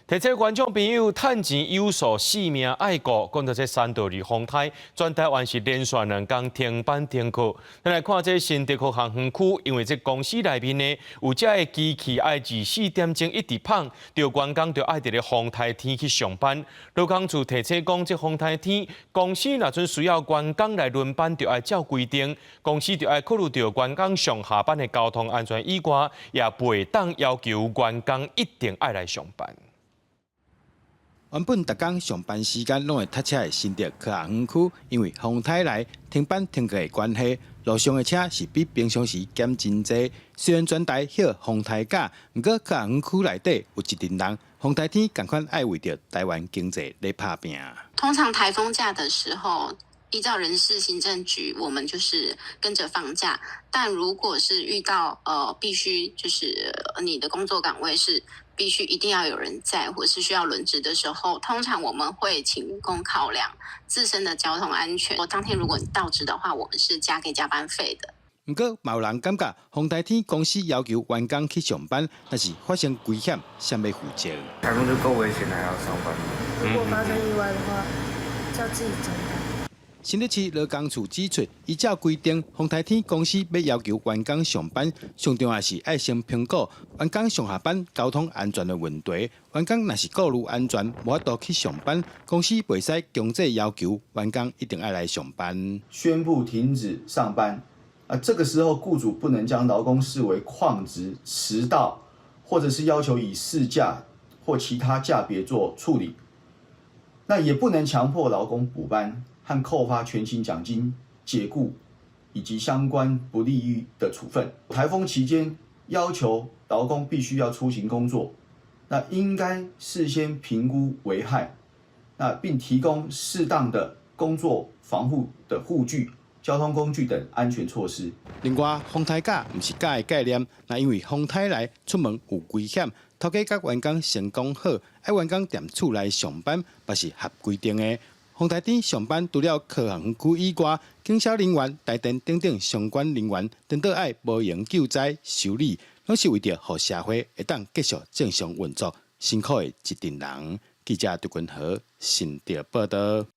提醒观众朋友，趁钱有数，性命爱顾。讲到这3道2风台，全台湾是连续2天停班停课。咱来看这新竹科航园区，因为这公司内面呢有这个机器爱24点钟一直跑，着员工着爱伫咧风台天去上班。劳工处提醒讲，这风台天公司若阵需要员工来轮班，着爱照规定，公司着爱考虑到员工上下班的交通安全以外，也袂当要求员工一定爱来上班。原本逐工上班时间拢会塞车的新竹科学园区，因为风台来停班停课的关系，路上的车是比平常时减真多。虽然全台歇风台假，不过科学园区内底有一群人，风台天赶快爱为着台湾经济来打拼。通常台风假的时候，依照人事行政局，我们就是跟着放假。但如果是遇到必须就是你的工作岗位是必须一定要有人在，或是需要轮值的时候，通常我们会请工考量自身的交通安全。当天如果你到职的话，我们是加给加班费的。不过，有人感觉风台天公司要求员工去上班，但是发生危险，谁要负责？台风就够危险，还要上班。如果发生意外的话，就要自己承担。新竹市劳工处指出，依照规定，风台天公司要求员工上班，上重要是爱先评估员工上下班交通安全的问题。员工若是顾虑安全，无法度去上班，公司袂使强制要求员工一定要来上班。宣布停止上班，这个时候雇主不能将劳工视为旷职、迟到，或者是要求以事假或其他假别做处理。那也不能强迫劳工补班和扣发全勤奖金、解雇以及相关不利益的处分。台风期间要求劳工必须要出行工作，那应该事先评估危害，并提供适当的工作防护的护具、交通工具等安全措施。另外，风台假不是假的概念，因为风台来出门有危险，头家甲员工先讲好，爱员工踮厝内上班，也是合规定的。风台天上班，除了科学园区以外，警消人员、台电等相关人员，等到爱无营救灾、修理，拢是为着让社会会当继续正常运作，辛苦的一群人。记者杜君和新竹报道。